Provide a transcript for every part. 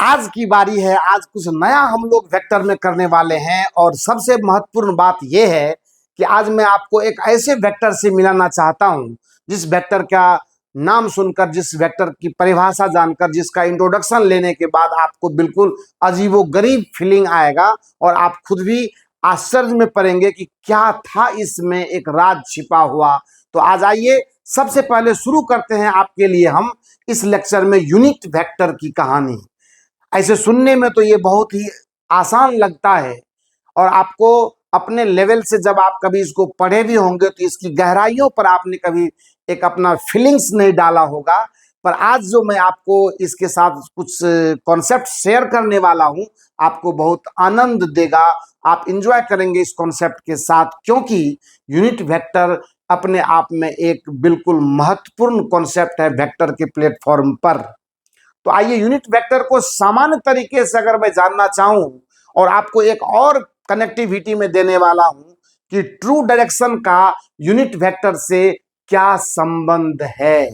आज की बारी है। आज कुछ नया हम लोग वेक्टर में करने वाले हैं और सबसे महत्वपूर्ण बात यह है कि आज मैं आपको एक ऐसे वेक्टर से मिलाना चाहता हूं जिस वेक्टर का नाम सुनकर, जिस वेक्टर की परिभाषा जानकर, जिसका इंट्रोडक्शन लेने के बाद आपको बिल्कुल अजीबोगरीब फीलिंग आएगा और आप खुद भी आश्चर्य में पड़ेंगे कि क्या था इसमें, एक राज छिपा हुआ। तो आज आइए सबसे पहले शुरू करते हैं आपके लिए हम इस लेक्चर में यूनिट वेक्टर की कहानी। ऐसे सुनने में तो ये बहुत ही आसान लगता है और आपको अपने लेवल से जब आप कभी इसको पढ़े भी होंगे तो इसकी गहराइयों पर आपने कभी एक अपना फीलिंग्स नहीं डाला होगा। पर आज जो मैं आपको इसके साथ कुछ कॉन्सेप्ट शेयर करने वाला हूं, आपको बहुत आनंद देगा, आप इंजॉय करेंगे इस कॉन्सेप्ट के साथ, क्योंकि यूनिट वेक्टर अपने आप में एक बिल्कुल महत्वपूर्ण कॉन्सेप्ट है वेक्टर के प्लेटफॉर्म पर। तो आइए यूनिट वेक्टर को सामान्य तरीके से अगर मैं जानना चाहूं और आपको एक और कनेक्टिविटी में देने वाला हूं कि ट्रू डायरेक्शन का यूनिट वेक्टर से क्या संबंध है,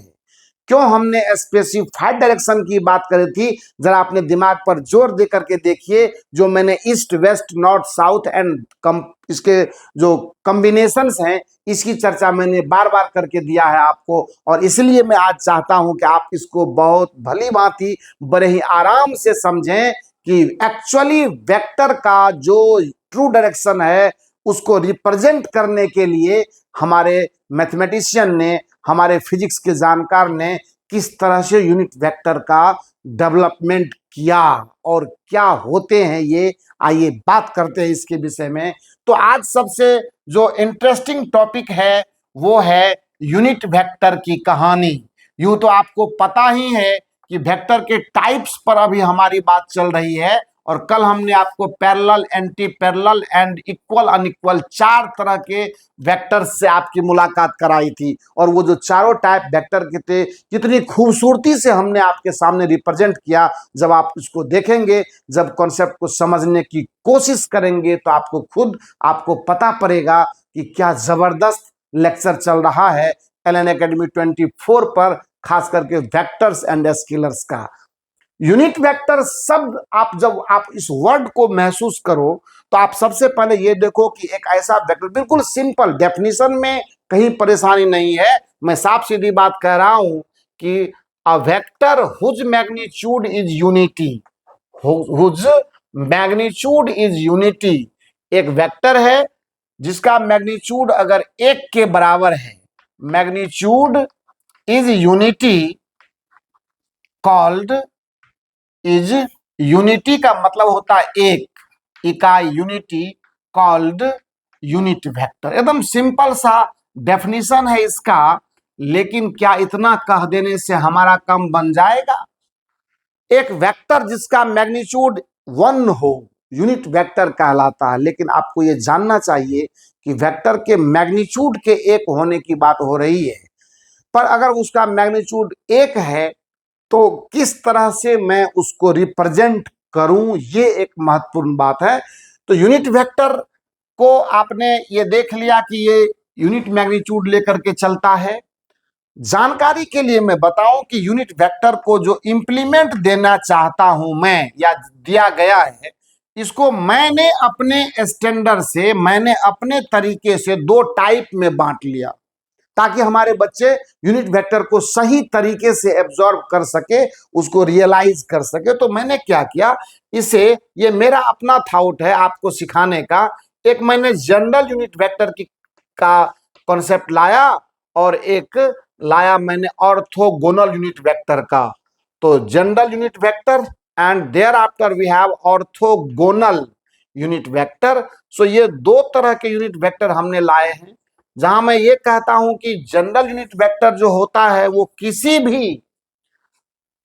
क्यों हमने स्पेसिफाइड डायरेक्शन की बात करी थी, जरा अपने दिमाग पर जोर दे करके देखिए। जो मैंने east west north south and इसके जो कॉम्बिनेशंस हैं, इसकी चर्चा मैंने बार बार करके दिया है आपको, और इसलिए मैं आज चाहता हूं कि आप इसको बहुत भली भांति बड़े ही आराम से समझें कि एक्चुअली वेक्टर का जो ट्रू डायरेक्शन है उसको रिप्रेजेंट करने के लिए हमारे मैथमेटिशियन ने, हमारे फिजिक्स के जानकार ने किस तरह से यूनिट वेक्टर का डेवलपमेंट किया और क्या होते हैं ये। आइए बात करते हैं इसके विषय में। तो आज सबसे जो इंटरेस्टिंग टॉपिक है वो है यूनिट वेक्टर की कहानी। यूं तो आपको पता ही है कि वेक्टर के टाइप्स पर अभी हमारी बात चल रही है, और कल हमने आपको parallel, anti parallel and equal unequal 4 तरह के वेक्टर्स से आपकी मुलाकात कराई थी। और वो जो चारों टाइप वेक्टर के थे, कितनी खूबसूरती से हमने आपके सामने रिप्रेजेंट किया। जब आप इसको देखेंगे, जब कॉन्सेप्ट को समझने की कोशिश करेंगे, तो आपको खुद आपको पता पड़ेगा कि क्या जबरदस्त लेक्चर चल रहा है एलन एकेडमी 24 पर, खास करके वेक्टर्स एंड स्केलर्स का। यूनिट वेक्टर शब्द, आप जब आप इस वर्ड को महसूस करो तो आप सबसे पहले ये देखो कि एक ऐसा वेक्टर, बिल्कुल सिंपल डेफिनेशन में कहीं परेशानी नहीं है, मैं साफ सीधी बात कह रहा हूं कि a vector whose magnitude is unity, whose magnitude is unity. एक वेक्टर है जिसका मैग्नीट्यूड अगर 1 के बराबर है, magnitude is unity called is, unity का मतलब होता है एक इकाई, यूनिटी कॉल्ड यूनिट वेक्टर। एकदम सिंपल सा डेफिनेशन है इसका, लेकिन क्या इतना कह देने से हमारा काम बन जाएगा? एक वेक्टर जिसका मैग्नीट्यूड 1 हो यूनिट वेक्टर कहलाता है, लेकिन आपको यह जानना चाहिए कि वेक्टर के मैग्नीट्यूड के 1 होने की बात हो रही है, पर अगर उसका मैग्नीट्यूड 1 है तो किस तरह से मैं उसको रिप्रेजेंट करूं, ये एक महत्वपूर्ण बात है। तो यूनिट वेक्टर को आपने ये देख लिया कि ये यूनिट मैग्नीट्यूड लेकर के चलता है। जानकारी के लिए मैं बताऊं कि यूनिट वेक्टर को जो इंप्लीमेंट देना चाहता हूं मैं, या दिया गया है, इसको मैंने अपने स्टैंडर्ड से, मैंने अपने तरीके से 2 टाइप में बांट लिया ताकि हमारे बच्चे यूनिट वेक्टर को सही तरीके से एब्जॉर्ब कर सके, उसको रियलाइज कर सके। तो मैंने क्या किया, इसे, ये मेरा अपना थॉट है आपको सिखाने का, एक मैंने जनरल यूनिट वेक्टर की का कॉन्सेप्ट लाया और एक लाया मैंने ऑर्थोगोनल यूनिट वेक्टर का। तो general unit vector and there after we have orthogonal unit vector. So ये 2 तरह के यूनिट वेक्टर हमने लाए हैं, जहां मैं ये कहता हूं कि जनरल यूनिट वेक्टर जो होता है वो किसी भी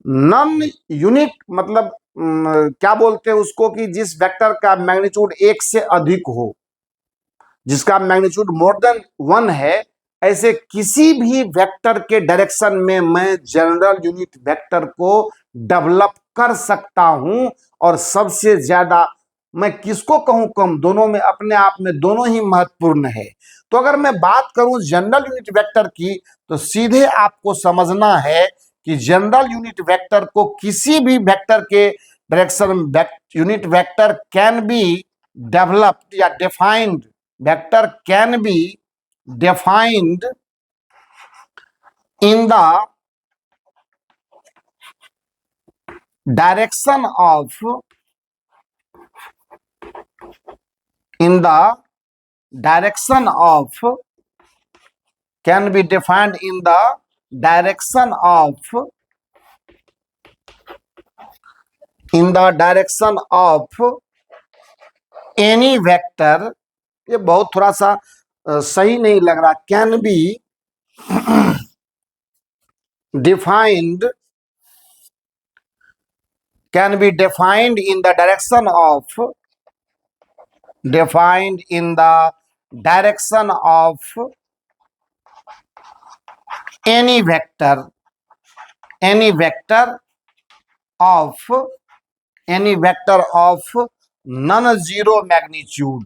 नॉन यूनिट, मतलब क्या बोलते हैं उसको, कि जिस वेक्टर का मैग्नीट्यूड 1 से अधिक हो, जिसका मैग्नीट्यूड मोर देन 1 है, ऐसे किसी भी वेक्टर के डायरेक्शन में मैं जनरल यूनिट वेक्टर को डेवलप कर सकता हूं। और सबसे ज्यादा मैं किसको कहूं कम, दोनों में अपने आप में दोनों ही महत्वपूर्ण है। तो अगर मैं बात करूं जनरल यूनिट वेक्टर की, तो सीधे आपको समझना है कि जनरल यूनिट वेक्टर को किसी भी वेक्टर के direction unit vector can be developed या defined, vector can be defined in the direction of can be defined in the direction of any vector। ये बहुत थोड़ा सा सही नहीं लग रहा। Can be defined in the direction of any vector of non-zero magnitude,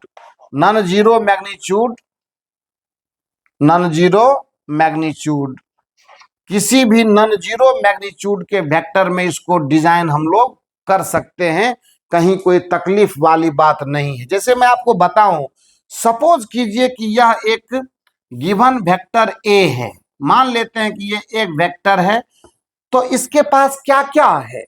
किसी भी नॉन जीरो मैग्नीट्यूड के वेक्टर में इसको डिजाइन हम लोग कर सकते हैं, कहीं कोई तकलीफ वाली बात नहीं है। जैसे मैं आपको बताऊं, सपोज कीजिए कि यह एक गिवन वेक्टर ए है, मान लेते हैं कि ये एक वेक्टर है, तो इसके पास क्या क्या है,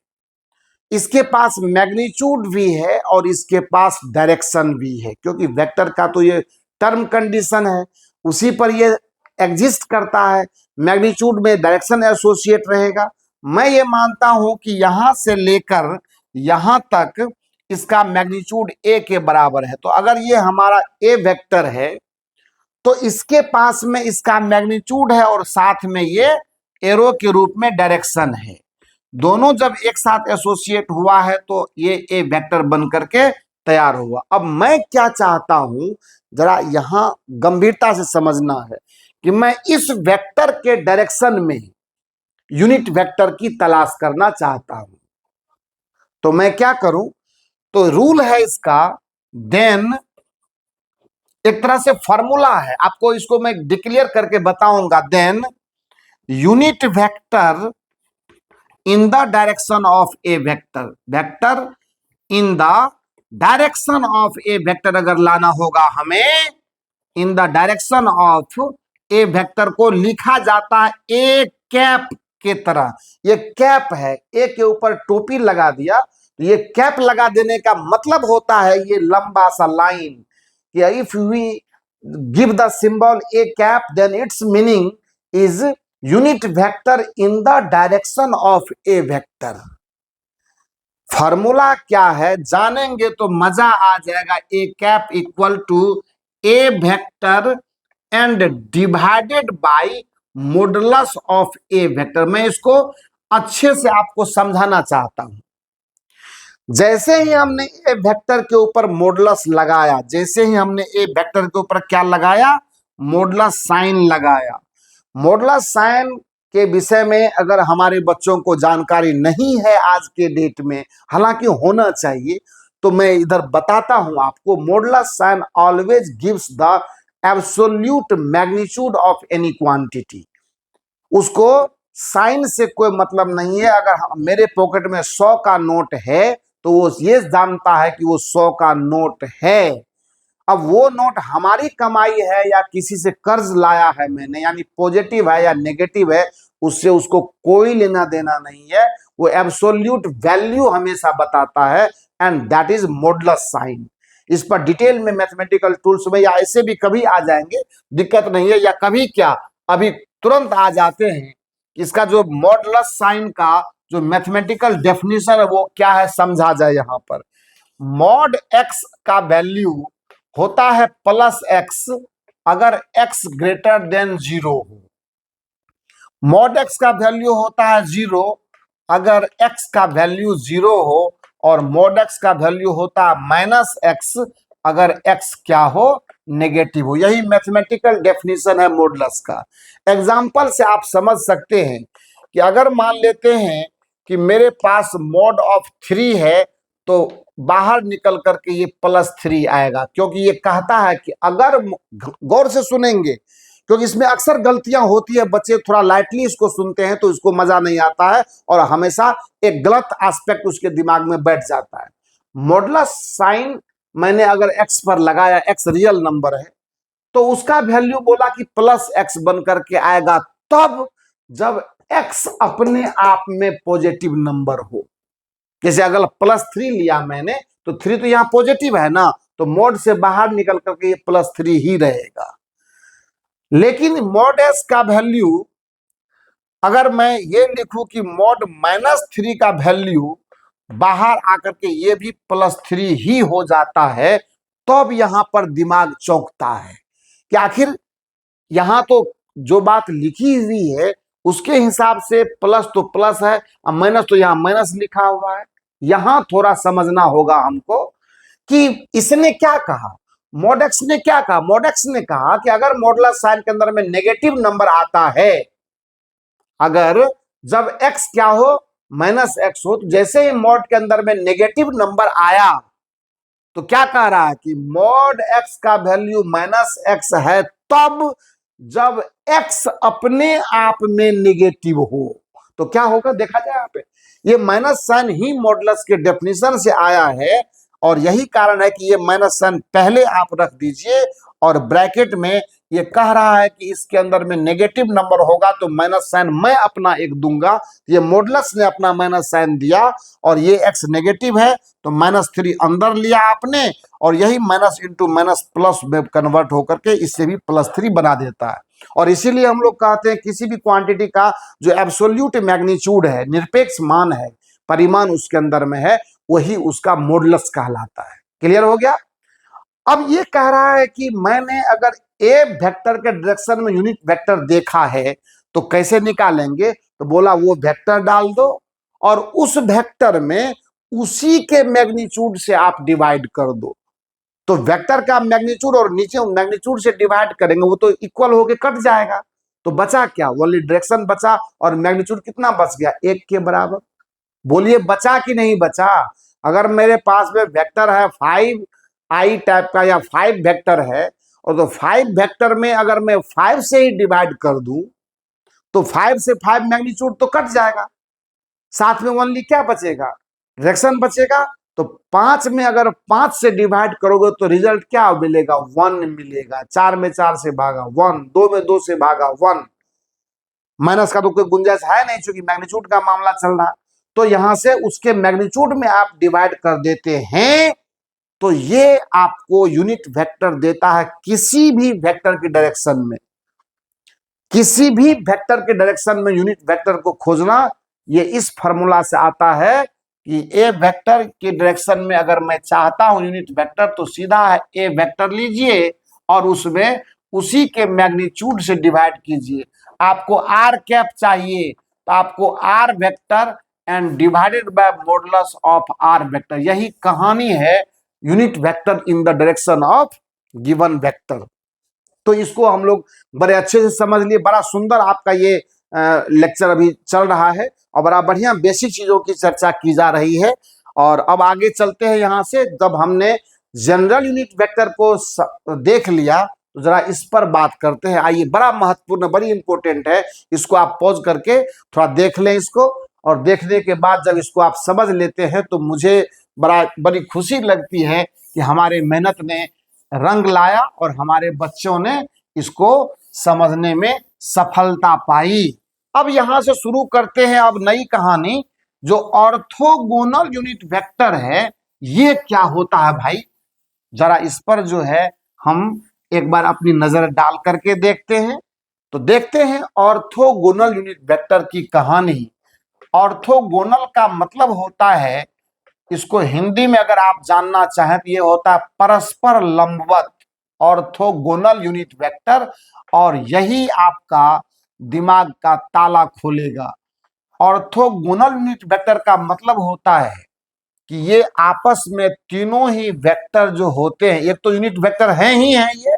इसके पास मैग्नीट्यूड भी है और इसके पास डायरेक्शन भी है, क्योंकि वेक्टर का तो ये टर्म कंडीशन है, उसी पर ये एग्जिस्ट करता है। मैग्नीट्यूड में डायरेक्शन एसोसिएट रहेगा। मैं ये मानता हूं कि यहां से लेकर यहां तक इसका मैग्नीट्यूड ए के बराबर है। तो अगर ये हमारा ए वेक्टर है तो इसके पास में इसका मैग्नीट्यूड है और साथ में ये एरो के रूप में डायरेक्शन है। दोनों जब एक साथ एसोसिएट हुआ है तो ये ए वेक्टर बन करके तैयार हुआ। अब मैं क्या चाहता हूं, जरा यहां गंभीरता से समझना है कि मैं इस वेक्टर के डायरेक्शन में यूनिट वेक्टर की तलाश करना चाहता हूं। तो मैं क्या करूं, तो रूल है इसका, देन एक तरह से फॉर्मूला है, आपको इसको मैं डिक्लेयर करके बताऊंगा। Then unit vector in the direction of A vector, vector in the direction of A vector अगर लाना होगा हमें, in the direction of A vector को लिखा जाता है ए कैप के तरह। ये कैप है, ए के ऊपर टोपी लगा दिया, तो ये कैप लगा देने का मतलब होता है ये लंबा सा लाइन, कि if we give the symbol A cap then it's meaning is unit vector in the direction of A vector. Formula क्या है जानेंगे तो मजा आ जाएगा। A cap equal to A vector and divided by modulus of A vector. मैं इसको अच्छे से आपको समझाना चाहता हूं। जैसे ही हमने ए वेक्टर के ऊपर मॉडुलस लगाया, जैसे ही हमने ए वेक्टर के ऊपर क्या लगाया, मॉडुलस साइन लगाया। मॉडुलस साइन के विषय में अगर हमारे बच्चों को जानकारी नहीं है आज के डेट में, हालांकि होना चाहिए, तो मैं इधर बताता हूं आपको। Modulus sign always gives the absolute magnitude of any quantity. उसको साइन से कोई मतलब नहीं है। अगर मेरे पॉकेट में 100 का नोट है तो वो ये जानता है कि वो 100 का नोट है। अब वो नोट हमारी कमाई है या किसी से कर्ज लाया है मैंने, यानी पॉजिटिव है या नेगेटिव है, उससे उसको कोई लेना देना नहीं है। वो एब्सोल्यूट वैल्यू हमेशा बताता है, and that is modulus sign. इस पर डिटेल में मैथमेटिकल टूल्स में या ऐसे भी कभी आ जाएंगे, दिक्कत नहीं है, या कभी क्या अभी तुरंत आ जाते हैं। इसका जो मॉडुलस साइन का जो मैथमेटिकल डेफिनेशन है वो क्या है समझा जाए। यहां पर मॉड एक्स का वैल्यू होता है प्लस एक्स अगर एक्स ग्रेटर देन 0 हो। मॉड एक्स का वैल्यू होता है 0 अगर एक्स का वैल्यू 0 हो, और मॉड एक्स का वैल्यू होता है माइनस एक्स अगर एक्स क्या हो, नेगेटिव हो। यही मैथमेटिकल डेफिनेशन है मॉडुलस का। एग्जाम्पल से आप समझ सकते हैं कि अगर मान लेते हैं कि मेरे पास मॉड ऑफ 3 है, तो बाहर निकल करके ये +3 आएगा, क्योंकि ये कहता है कि अगर, गौर से सुनेंगे, क्योंकि इसमें अक्सर गलतियां होती है, बच्चे थोड़ा लाइटली इसको सुनते हैं तो इसको मजा नहीं आता है और हमेशा एक गलत एस्पेक्ट उसके दिमाग में बैठ जाता है। मॉडुलस साइन मैंने अगर एक्स पर लगाया, एक्स रियल नंबर है, तो उसका वैल्यू बोला कि प्लस एक्स बन करके आएगा तब जब एक्स अपने आप में पॉजिटिव नंबर हो। जैसे अगर +3 लिया मैंने तो 3 तो यहां पॉजिटिव है ना, तो मॉड से बाहर निकल करके ये +3 ही रहेगा। लेकिन मॉड एस का वैल्यू अगर मैं ये लिखूं कि मॉड -3 का वैल्यू बाहर आकर के ये भी +3 ही हो जाता है, तब यहां पर दिमाग चौंकता है कि आखिर यहां तो जो बात लिखी हुई है उसके हिसाब से प्लस तो प्लस है और माइनस तो यहां माइनस लिखा हुआ है। यहां थोड़ा समझना होगा हमको कि इसने क्या कहा, मॉडेक्स ने क्या कहा। मॉडेक्स ने कहा कि अगर मॉडुलस साइन के अंदर में नेगेटिव नंबर आता है, अगर जब x क्या हो -x हो, तो जैसे ही मॉड के अंदर में नेगेटिव नंबर आया तो क्या कह रहा है कि मॉड x का वैल्यू -x है तब जब x अपने आप में नेगेटिव हो। तो क्या होगा देखा जाए यहाँ पे, ये माइनस साइन ही मॉडुलस के डेफिनेशन से आया है और यही कारण है कि ये माइनस साइन पहले आप रख दीजिए और ब्रैकेट में ये कह रहा है कि इसके अंदर में नेगेटिव नंबर होगा तो माइनस साइन मैं अपना एक दूंगा। ये मॉडुलस ने अपना माइनस साइन दिया और ये x नेगेटिव है तो -3 अंदर लिया आपने और यही माइनस इंटू माइनस प्लस में कन्वर्ट होकर के इससे भी +3 बना देता है। और इसीलिए हम लोग कहते हैं किसी भी क्वांटिटी का जो एब्सोल्यूट मैग्नीट्यूड है, निरपेक्ष मान है, परिमाण उसके अंदर में है, वही उसका मॉडुलस कहलाता है। क्लियर हो गया। अब ये कह रहा है कि मैंने अगर ए वेक्टर के डायरेक्शन में यूनिट वेक्टर देखा है तो कैसे निकालेंगे, तो बोला वो वेक्टर डाल दो और उस वेक्टर में उसी के मैग्नीट्यूड से आप डिवाइड कर दो। तो वेक्टर का मैग्नीट्यूड और नीचे मैग्नीट्यूड से डिवाइड करेंगे वो तो इक्वल होके कट जाएगा, तो बचा क्या, ओनली डायरेक्शन बचा और मैग्नीट्यूड कितना बच गया, 1 के बराबर। बोलिए बचा कि नहीं बचा। अगर मेरे पास में वेक्टर है 5i टाइप का या 5 वेक्टर है और तो 5 वेक्टर में अगर मैं 5 से ही डिवाइड कर दूं तो 5 से 5 मैग्नीट्यूड तो कट जाएगा, साथ में ओनली क्या बचेगा, डायरेक्शन बचेगा। तो 5 में अगर 5 से डिवाइड करोगे तो रिजल्ट क्या मिलेगा, 1 मिलेगा। 4 में 4 से भागा 1, 2 में 2 से भागा 1। माइनस का तो कोई गुंजाइश है नहीं क्योंकि मैग्नीट्यूड का मामला चल रहा। तो यहां से उसके मैग्नीट्यूड में आप डिवाइड कर देते हैं तो ये आपको यूनिट वेक्टर देता है किसी भी वेक्टर की डायरेक्शन में। किसी भी वेक्टर के डायरेक्शन में यूनिट वेक्टर को खोजना, ये इस फॉर्मूला से आता है कि ए वेक्टर के डायरेक्शन में अगर मैं चाहता हूं यूनिट वेक्टर तो सीधा है ए वेक्टर लीजिए और उसमें उसी के मैग्नीट्यूड से डिवाइड कीजिए। आपको आर कैप चाहिए तो आपको r vector and divided by modulus of r vector. यही कहानी है unit vector in the direction of given vector. तो इसको हम लोग बड़े अच्छे से समझ लिए। बड़ा सुंदर आपका ये लेक्चर अभी चल रहा है और बड़ा बढ़िया बेसिक चीजों की चर्चा की जा रही है। और अब आगे चलते हैं यहाँ से। जब हमने जनरल यूनिट वेक्टर को देख लिया तो जरा इस पर बात करते हैं। आइए, बड़ा महत्वपूर्ण, बड़ी इंपॉर्टेंट है, इसको आप पॉज करके थोड़ा देख लें इसको। और देखने के बाद जब इसको आप समझ लेते हैं तो मुझे बड़ी खुशी लगती है कि हमारे मेहनत ने रंग लाया और हमारे बच्चों ने इसको समझने में सफलता पाई। अब यहां से शुरू करते हैं अब नई कहानी। जो ऑर्थोगोनल यूनिट वेक्टर है ये क्या होता है भाई, जरा इस पर जो है हम एक बार अपनी नजर डाल करके देखते हैं। तो देखते हैं ऑर्थोगोनल यूनिट वेक्टर की कहानी। ऑर्थोगोनल का मतलब होता है, इसको हिंदी में अगर आप जानना चाहें तो ये होता है परस्पर लंबवत, ऑर्थोगोनल यूनिट वेक्टर। और यही आपका दिमाग का ताला खोलेगा। ऑर्थोगोनल यूनिट वेक्टर का मतलब होता है कि ये आपस में तीनों ही वेक्टर जो होते हैं, एक तो यूनिट वेक्टर हैं ही हैं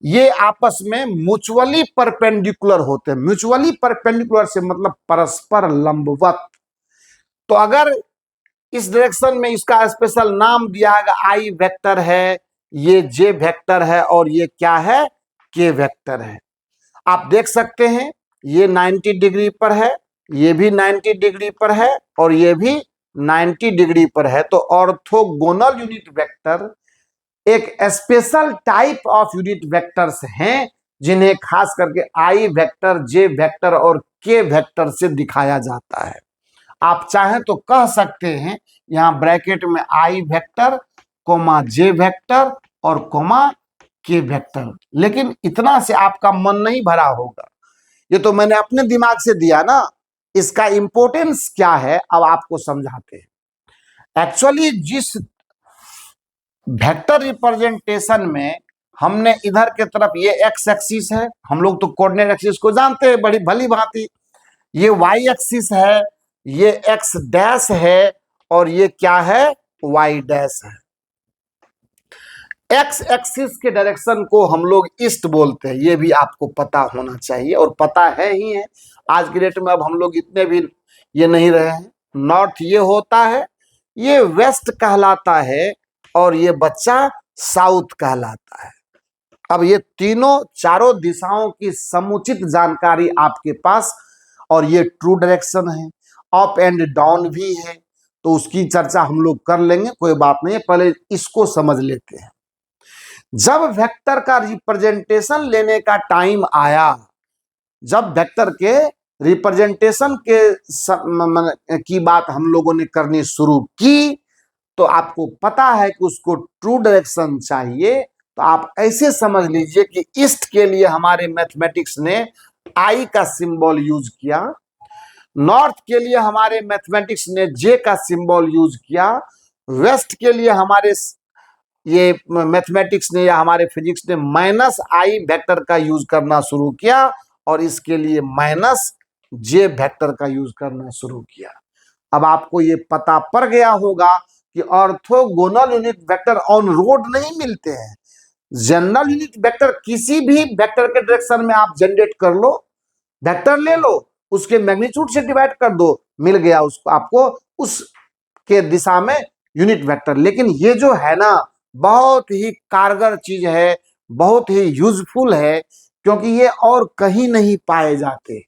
ये आपस में म्यूचुअली परपेंडिकुलर होते हैं। म्यूचुअली परपेंडिकुलर से मतलब परस्पर लंबवत। तो अगर इस डायरेक्शन में इसका स्पेशल नाम दिया है, आई वेक्टर है, ये जे वेक्टर है और ये क्या है, के वेक्टर है। आप देख सकते हैं ये 90 डिग्री पर है, ये भी 90 डिग्री पर है और ये भी 90 डिग्री पर है। तो ऑर्थोगोनल यूनिट वेक्टर एक special type of unit vectors हैं जिन्हें खास करके आई वेक्टर, जे वेक्टर और के वेक्टर से दिखाया जाता है। आप चाहें तो कह सकते हैं यहां ब्रैकेट में आई वेक्टर, कोमा जे वेक्टर और कोमा के वेक्टर, लेकिन इतना से आपका मन नहीं भरा होगा। ये तो मैंने अपने दिमाग से दिया ना, इसका इंपॉर्टेंस क्या है अब आपको समझाते हैं। एक्चुअली जिस वेक्टर रिप्रेजेंटेशन में हमने इधर के तरफ ये एक्स एक्सिस है, हम लोग तो कोऑर्डिनेट एक्सिस को जानते हैं बड़ी भली भांति, ये वाई एक्सिस है, ये एक्स डैश है और ये क्या है, वाई डैश है। एक्स एक्सिस के डायरेक्शन को हम लोग ईस्ट बोलते हैं, ये भी आपको पता होना चाहिए और पता है ही है। आज की डेट में अब हम लोग इतने भी ये नहीं रहे हैं। नॉर्थ ये होता है, ये वेस्ट कहलाता है और ये बच्चा साउथ कहलाता है। अब ये तीनों चारों दिशाओं की समुचित जानकारी आपके पास, और ये ट्रू डायरेक्शन है, अप एंड डाउन भी है, तो उसकी चर्चा हम लोग कर लेंगे, कोई बात नहीं है। पहले इसको समझ लेते हैं। जब वेक्टर का रिप्रेजेंटेशन लेने का टाइम आया, जब वेक्टर के रिप्रेजेंटेशन की बात हम लोगों ने करनी शुरू की, तो आपको पता है कि उसको ट्रू डायरेक्शन चाहिए। तो आप ऐसे समझ लीजिए कि ईस्ट के लिए हमारे मैथमेटिक्स ने आई का सिंबल यूज किया, नॉर्थ के लिए हमारे मैथमेटिक्स ने जे का सिंबल यूज किया, वेस्ट के लिए हमारे ये मैथमेटिक्स ने या हमारे फिजिक्स ने माइनस आई वेक्टर का यूज करना शुरू किया और इसके लिए माइनस जे वेक्टर का यूज करना शुरू किया। अब आपको ये पता पड़ गया होगा कि orthogonal unit vector on road नहीं मिलते हैं। जनरल यूनिट वेक्टर किसी भी वेक्टर के डायरेक्शन में आप जनरेट कर लो, वेक्टर ले लो, उसके मैग्नीट्यूड से डिवाइड कर दो, मिल गया उसको, आपको उस के दिशा में यूनिट वेक्टर। लेकिन ये जो है ना, बहुत ही कारगर चीज है, बहुत ही यूजफुल है, क्योंकि ये और कहीं नहीं पाए जाते।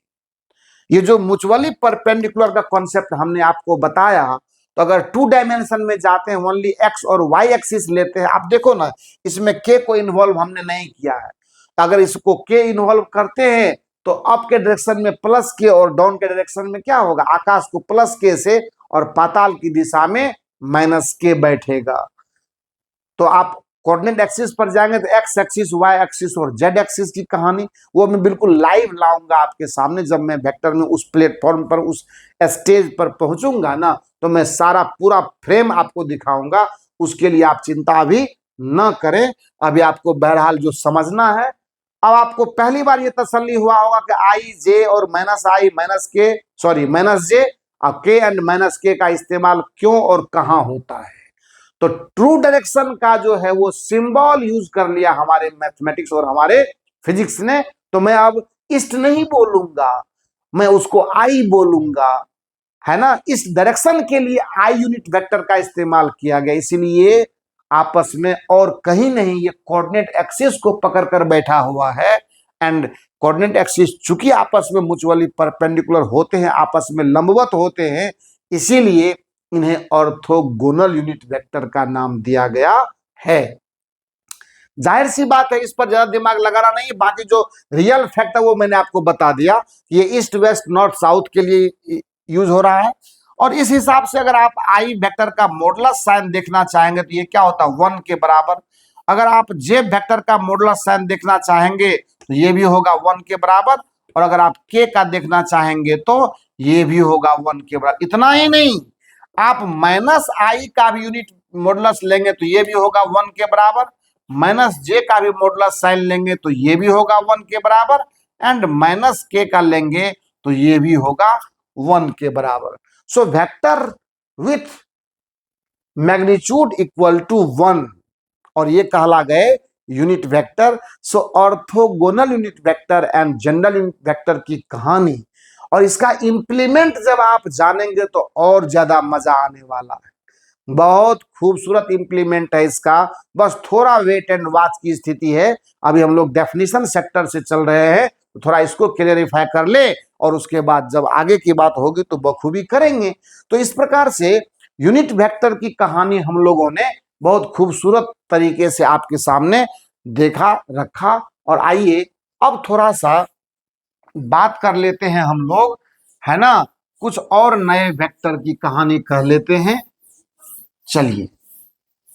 ये जो म्यूचुअली परपेंडिकुलर का कॉन्सेप्ट हमने आपको बताया, तो अगर 2 डायमेंशन में जाते हैं, ओनली एक्स और वाई एक्सिस लेते हैं, आप देखो ना, इसमें के को इन्वॉल्व हमने नहीं किया है। अगर इसको के इन्वॉल्व करते हैं तो अप के डायरेक्शन में प्लस के और डाउन के डायरेक्शन में क्या होगा, आकाश को प्लस के से और पाताल की दिशा में माइनस के बैठेगा। तो आप कोऑर्डिनेट एक्सिस पर जाएंगे तो एक्स एक्सिस, वाई एक्सिस और जेड एक्सिस की कहानी वो मैं बिल्कुल लाइव लाऊंगा आपके सामने। जब मैं वेक्टर में उस प्लेटफॉर्म पर, उस स्टेज पर पहुंचूंगा ना, तो मैं सारा पूरा फ्रेम आपको दिखाऊंगा। उसके लिए आप चिंता अभी न करें, अभी आपको बहरहाल जो समझना है। अब आपको पहली बार ये तसल्ली हुआ होगा कि आई जे और माइनस आई माइनस के, सॉरी माइनस जे और के एंड माइनस के का इस्तेमाल क्यों और कहां होता है। तो ट्रू डायरेक्शन का जो है वो सिंबल यूज कर लिया हमारे मैथमेटिक्स और हमारे फिजिक्स ने। तो मैं अब ईस्ट नहीं बोलूंगा, मैं उसको आई बोलूंगा, है ना। इस डायरेक्शन के लिए आई यूनिट वेक्टर का इस्तेमाल किया गया, इसीलिए आपस में और कहीं नहीं, ये कोऑर्डिनेट एक्सिस को पकड़कर बैठा हुआ है। एंड कोऑर्डिनेट एक्सिस चूंकि आपस में म्यूचुअली परपेंडिकुलर होते हैं, आपस में लंबवत होते हैं, इसीलिए इन्हें ऑर्थोगोनल यूनिट वेक्टर का नाम दिया गया है। जाहिर सी बात है, इस पर ज्यादा दिमाग लगाना नहीं। बाकी जो रियल फैक्ट है वो मैंने आपको बता दिया, ये ईस्ट वेस्ट नॉर्थ साउथ के लिए यूज हो रहा है। और इस हिसाब से अगर आप आई वेक्टर का मॉडुलस साइन देखना चाहेंगे तो ये क्या होता है, 1 के बराबर। अगर आप जे वेक्टर का मॉडुलस साइन देखना चाहेंगे तो ये भी होगा 1 के बराबर, और अगर आप के का देखना चाहेंगे तो ये भी होगा 1 के बराबर। इतना ही नहीं, आप माइनस आई का भी यूनिट मॉडुलस लेंगे तो ये भी होगा 1 के बराबर, माइनस जे का भी मॉडुलस साइन लेंगे तो ये भी होगा 1 के बराबर, एंड माइनस के का लेंगे तो ये भी होगा 1 के बराबर। So vector with magnitude equal to 1, और ये कहला गए unit vector. So orthogonal unit vector and general unit vector की कहानी और इसका इंप्लीमेंट जब आप जानेंगे तो और ज्यादा मजा आने वाला है। बहुत खूबसूरत इंप्लीमेंट है इसका, बस थोड़ा वेट एंड वॉच की स्थिति है। अभी हम लोग डेफिनेशन सेक्टर से चल रहे हैं, तो थोड़ा इसको क्लियरिफाई कर ले और उसके बाद जब आगे की बात होगी तो बखूबी करेंगे। तो इस प्रकार से यूनिट वेक्टर की कहानी हम लोगों ने बहुत खूबसूरत तरीके से आपके सामने देखा रखा। और आइए अब थोड़ा सा बात कर लेते हैं हम लोग, है ना, कुछ और नए वेक्टर की कहानी कह लेते हैं। चलिए,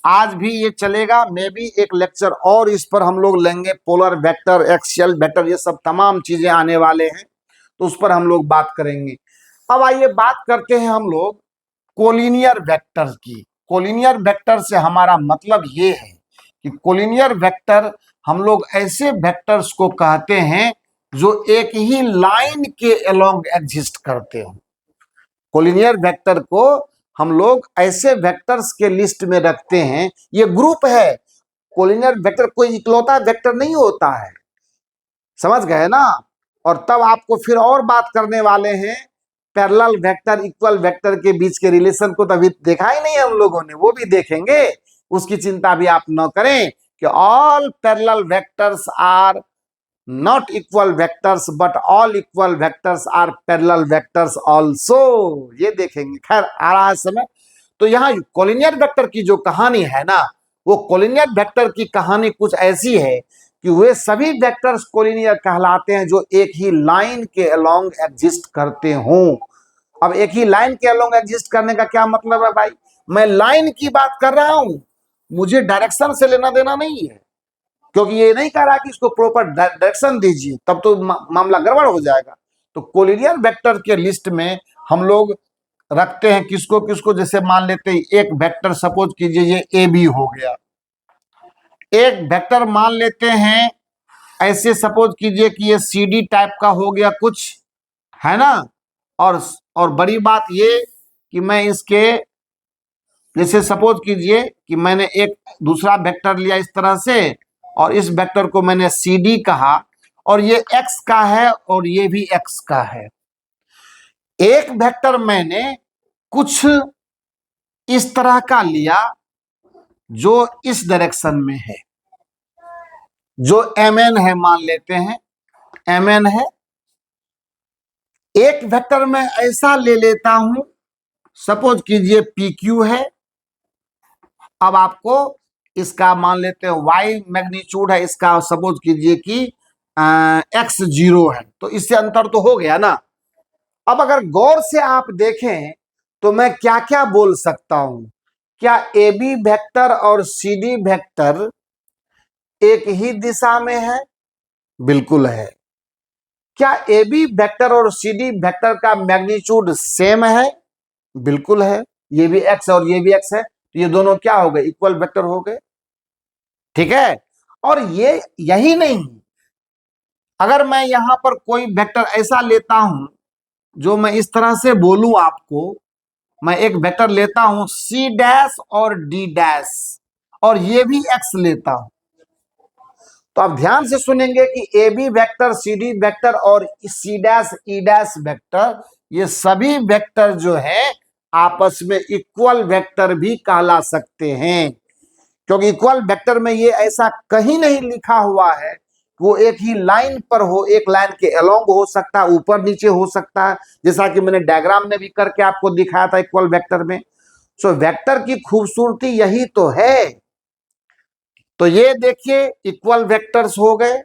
आज भी ये चलेगा, मे भी एक लेक्चर और इस पर हम लोग लेंगे, पोलर वेक्टर, एक्सियल वेक्टर, ये सब तमाम चीजें आने वाले हैं, तो उस पर हम लोग बात करेंगे। अब आइए बात करते हैं हम लोग कोलिनियर वेक्टर की। कोलिनियर वेक्टर से हमारा मतलब ये है कि कोलिनियर वेक्टर हम लोग ऐसे वेक्टर्स को कहते हैं जो एक ही लाइन के अलोंग एग्जिस्ट करते हो। कोलिनियर वेक्टर को हम लोग ऐसे वेक्टर्स के लिस्ट में रखते हैं, ये ग्रुप है। कोलिनियर वेक्टर कोई इकलौता वेक्टर नहीं होता है, समझ गए ना। और तब आपको फिर और बात करने वाले हैं पैरेलल वेक्टर, इक्वल वेक्टर के बीच के रिलेशन को, तभी देखा ही नहीं हम लोगों ने, वो भी देखेंगे, उसकी चिंता भी आप न करें कि all parallel vectors are not equal vectors but all equal vectors are parallel vectors also, ये देखेंगे। खैर आ रहा है समय। तो यहाँ कोलिनियर वेक्टर की जो कहानी है ना, वो कोलिनियर वेक्टर की कहानी कुछ ऐसी है कि वे सभी वेक्टर्स कोलिनियर कहलाते हैं जो एक ही लाइन के अलोंग एग्जिस्ट करते हों। अब एक ही लाइन के अलोंग एग्जिस्ट करने का क्या मतलब है भाई? मैं लाइन की बात कर रहा हूं, मुझे डायरेक्शन से लेना देना नहीं है, क्योंकि ये नहीं कह रहा कि इसको प्रॉपर डायरेक्शन दीजिए, तब तो मामला गड़बड़ हो जाएगा। तो कोलिनियर वेक्टर के लिस्ट में हम लोग रखते हैं किसको किसको, जैसे मान लेते हैं एक वेक्टर, सपोज कीजिए ये ए बी हो गया। एक वेक्टर मान लेते हैं ऐसे, सपोज कीजिए कि ये सी डी टाइप का हो गया कुछ, है ना। और बड़ी बात ये कि मैं इसके, जैसे सपोज कीजिए कि मैंने एक दूसरा वेक्टर लिया इस तरह से, और इस वेक्टर को मैंने सी डी कहा, और ये एक्स का है और ये भी एक्स का है। एक वेक्टर मैंने कुछ इस तरह का लिया जो इस डायरेक्शन में है, जो एम एन है, मान लेते हैं एम एन है। एक वेक्टर मैं ऐसा ले लेता हूं, सपोज कीजिए पी क्यू है। अब आपको इसका मान लेते हैं वाई मैग्नीट्यूड है, इसका सपोज कीजिए कि एक्स 0 है, तो इससे अंतर तो हो गया ना। अब अगर गौर से आप देखें तो मैं क्या क्या बोल सकता हूं, क्या ए बी वेक्टर और सी डी वेक्टर एक ही दिशा में है? बिल्कुल है। क्या ए बी वेक्टर और सी डी वेक्टर का मैग्नीट्यूड सेम है? बिल्कुल है। ये भी एक्स और ये भी एक्स है, तो ये दोनों क्या हो गए? इक्वल वेक्टर हो गए, ठीक है। और ये यही नहीं, अगर मैं यहां पर कोई वेक्टर ऐसा लेता हूं जो मैं इस तरह से बोलूं आपको, मैं एक वेक्टर लेता हूं सी डैश और डी डैश, और ये भी एक्स लेता हूं, तो आप ध्यान से सुनेंगे कि A B vector, C D vector और C dash E dash vector, ये सभी वेक्टर जो है आपस में इक्वल वेक्टर भी कहला सकते हैं। क्योंकि इक्वल वेक्टर में ये ऐसा कहीं नहीं लिखा हुआ है वो एक ही लाइन पर हो, एक लाइन के अलोंग हो सकता है, ऊपर नीचे हो सकता है, जैसा कि मैंने डायग्राम में भी करके आपको दिखाया था इक्वल वेक्टर में। सो वेक्टर की खूबसूरती यही तो है। तो ये देखिए इक्वल वेक्टर्स हो गए।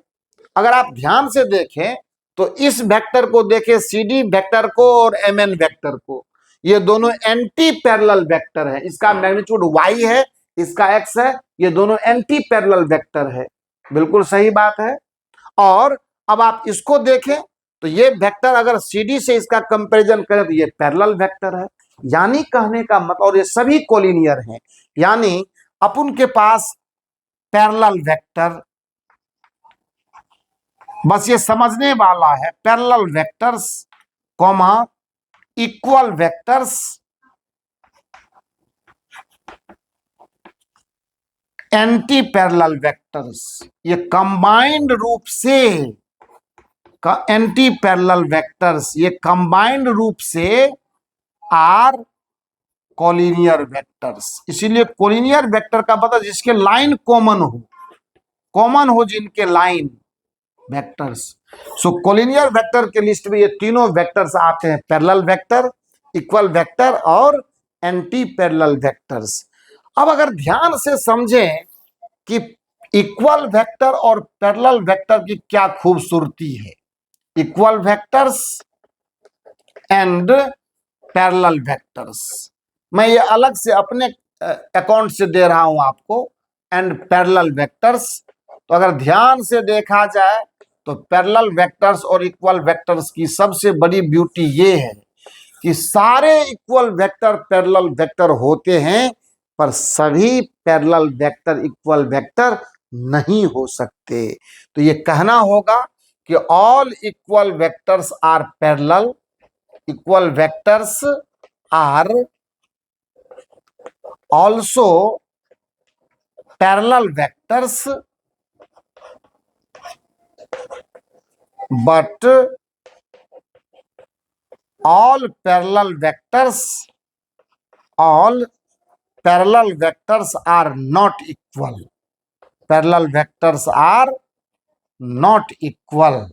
अगर आप ध्यान से देखें तो इस वेक्टर को देखें, सी डी वेक्टर को और एम एन वेक्टर को, ये दोनों एंटी पैरेलल वेक्टर है। इसका मैग्नीट्यूड वाई है, इसका एक्स है, ये दोनों एंटी पैरेलल वेक्टर है। बिल्कुल सही बात है। और अब आप इसको देखें तो ये वेक्टर अगर सीडी से इसका कंपैरिजन करें तो ये पैरेलल वेक्टर है। यानी कहने का मतलब, और ये सभी कोलिनियर हैं, यानी अपन के पास पैरेलल वेक्टर, बस ये समझने वाला है, parallel vectors comma equal vectors, anti parallel vectors, ये कंबाइंड रूप से एंटी पैरेलल वेक्टर्स, ये कंबाइंड रूप से आर कोलिनियर वेक्टर्स। इसीलिए कोलिनियर वेक्टर का मतलब जिसके लाइन कॉमन हो जिनके लाइन, वेक्टर्स। सो कोलिनियर वेक्टर के लिस्ट में ये तीनों वेक्टर्स आते हैं, पैरेलल वेक्टर, इक्वल वेक्टर और एंटी पैरेलल वेक्टर्स। अब अगर ध्यान से समझें कि इक्वल वेक्टर और पैरेलल वेक्टर की क्या खूबसूरती है, equal vectors and parallel vectors, मैं ये अलग से अपने अकाउंट से दे रहा हूं आपको, एंड पैरेलल वेक्टर्स। तो अगर ध्यान से देखा जाए तो पैरेलल वेक्टर्स और इक्वल वेक्टर्स की सबसे बड़ी ब्यूटी ये है कि सारे इक्वल वेक्टर पैरेलल वेक्टर होते हैं, पर सभी पैरेलल वेक्टर इक्वल वेक्टर नहीं हो सकते। तो ये कहना होगा कि all equal vectors are parallel, equal vectors are also parallel vectors, but all parallel vectors are not equal. Parallel vectors are not equal.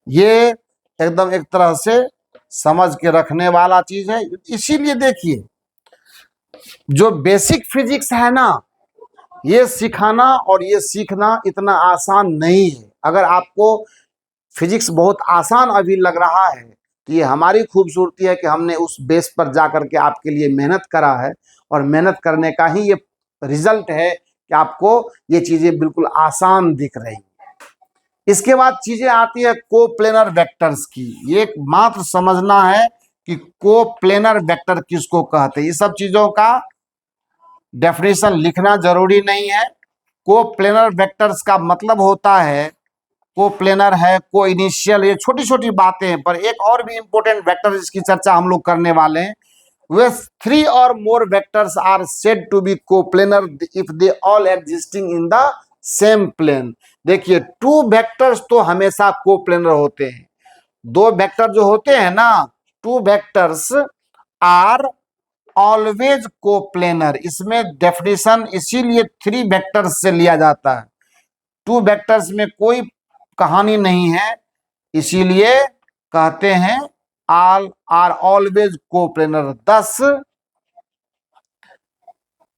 ये एकदम एक तरह से समझ के रखने वाला चीज है। इसीलिए देखिए, जो बेसिक फिजिक्स है ना, ये सिखाना और ये सीखना इतना आसान नहीं है। अगर आपको फिजिक्स बहुत आसान अभी लग रहा है तो ये हमारी खूबसूरती है कि हमने उस बेस पर जाकर के आपके लिए मेहनत करा है, और मेहनत करने का ही ये रिजल्ट है कि आपको ये चीजें बिल्कुल आसान दिख रही हैं। इसके बाद चीजें आती है कोप्लेनर वेक्टर्स की। ये मात्र समझना है कि कोप्लेनर वेक्टर किसको कहते हैं। ये सब चीजों का डेफिनेशन लिखना जरूरी नहीं है। कोप्लेनर वेक्टर्स का मतलब होता है, कोप्लेनर है, को इनिशियल, ये छोटी छोटी बातें हैं, पर एक और भी इंपॉर्टेंट वेक्टर जिसकी चर्चा हम लोग करने वाले हैं, वे 3 or more vectors are said to be coplanar if they all existing in the same plane। देखिए, 2 वेक्टर्स तो हमेशा कोप्लेनर होते हैं। 2 वेक्टर जो होते हैं ना, 2 वेक्टर्स आर ऑलवेज कोप्लेनर। इसमें डेफिनेशन इसीलिए 3 वेक्टर्स से लिया जाता है। 2 वेक्टर्स में कोई कहानी नहीं है, इसीलिए कहते हैं ऑल आर ऑलवेज कोप्लेनर। दस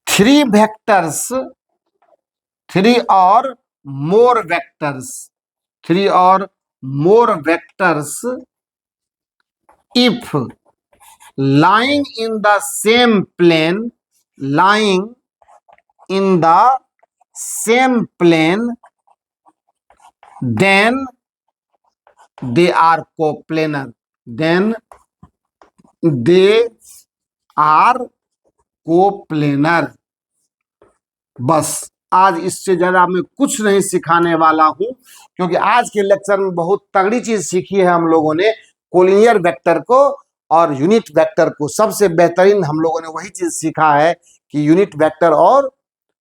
3 वेक्टर्स, 3 और मोर वेक्टर्स, 3 और मोर vectors if lying in the same plane, lying in the same plane, then they are coplanar, then they are coplanar. बस आज इससे ज्यादा मैं कुछ नहीं सिखाने वाला हूं, क्योंकि आज के लेक्चर में बहुत तगड़ी चीज सीखी है हम लोगों ने, कोलिनियर वेक्टर को और यूनिट वेक्टर को। सबसे बेहतरीन हम लोगों ने वही चीज सीखा है कि यूनिट वेक्टर और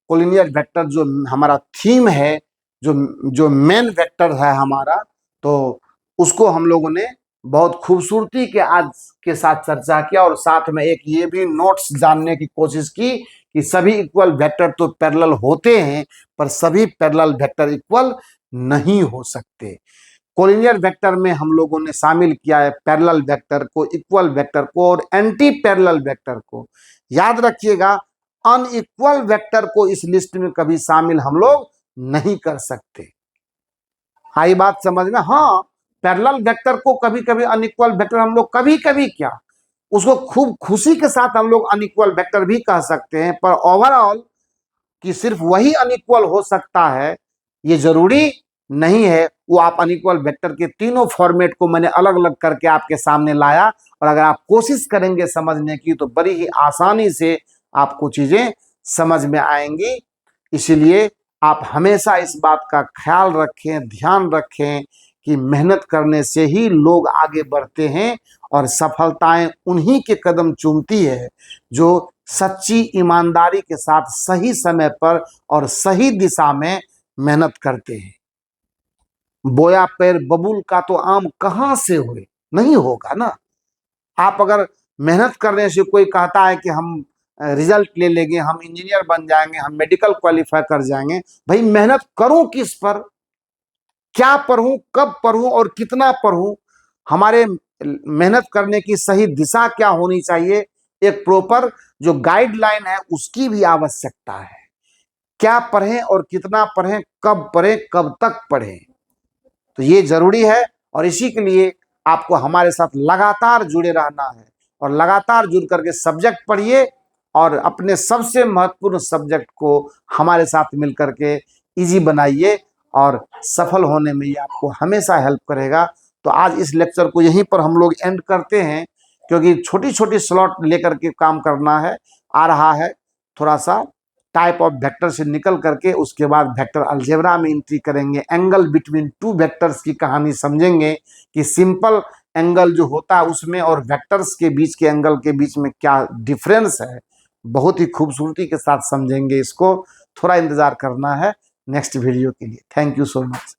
कोलिनियर वेक्टर जो हमारा थीम है, जो मेन वेक्टर है हमारा, तो उसको हम लोगों ने बहुत खूबसूरती के आज के साथ चर्चा किया, और साथ में एक ये भी नोट्स जानने की कोशिश की कि सभी इक्वल वेक्टर तो पैरेलल होते हैं, पर सभी पैरेलल वेक्टर इक्वल नहीं हो सकते। कोलिनियर वेक्टर में हम लोगों ने शामिल किया है पैरेलल वेक्टर को, इक्वल वेक्टर को और एंटी पैरेलल वेक्टर को। याद रखिएगा, अनइक्वल वेक्टर को इस लिस्ट में कभी शामिल हम लोग नहीं कर सकते। आई बात समझ में? हाँ, पैरेलल वेक्टर को कभी कभी अनइक्वल वेक्टर हम लोग कभी कभी क्या, उसको खूब खुशी के साथ हम लोग अनइक्वल वेक्टर भी कह सकते हैं, पर ओवरऑल कि सिर्फ वही अनइक्वल हो सकता है ये जरूरी नहीं है। वो आप अनइक्वल वेक्टर के तीनों फॉर्मेट को मैंने अलग अलग करके आपके सामने लाया, और अगर आप कोशिश करेंगे समझने की तो बड़ी ही आसानी से आपको चीजें समझ में आएंगी। इसीलिए आप हमेशा इस बात का ख्याल रखें, ध्यान रखें कि मेहनत करने से ही लोग आगे बढ़ते हैं, और सफलताएं उन्हीं के कदम चूमती है जो सच्ची ईमानदारी के साथ सही समय पर और सही दिशा में मेहनत करते हैं। बोया पैर बबूल का तो आम कहां से हुए, नहीं होगा ना। आप अगर मेहनत करने से कोई कहता है कि हम रिजल्ट ले लेंगे, हम इंजीनियर बन जाएंगे, हम मेडिकल क्वालिफाई कर जाएंगे, भाई मेहनत करूं किस पर? क्या पढ़ूं, कब पढ़ूं और कितना पढ़ूं, हमारे मेहनत करने की सही दिशा क्या होनी चाहिए, एक प्रॉपर जो गाइडलाइन है उसकी भी आवश्यकता है। क्या पढ़ें और कितना पढ़ें, कब पढ़ें, कब तक पढ़ें, तो ये जरूरी है। और इसी के लिए आपको हमारे साथ लगातार जुड़े रहना है और लगातार जुड़ करके सब्जेक्ट पढ़िए और अपने सबसे महत्वपूर्ण सब्जेक्ट को हमारे साथ मिल करके इजी बनाइए और सफल होने में ये आपको हमेशा हेल्प करेगा। तो आज इस लेक्चर को यहीं पर हम लोग एंड करते हैं, क्योंकि छोटी छोटी स्लॉट लेकर के काम करना है। आ रहा है थोड़ा सा टाइप ऑफ वेक्टर से निकल करके उसके बाद वेक्टर अलजेब्रा में एंट्री करेंगे, एंगल बिटवीन टू वेक्टर्स की कहानी समझेंगे कि सिंपल एंगल जो होता है उसमें और वेक्टर्स के बीच के एंगल के बीच में क्या डिफरेंस है। बहुत ही खूबसूरती के साथ समझेंगे इसको, थोड़ा इंतजार करना है नेक्स्ट वीडियो के लिए। Thank you so much.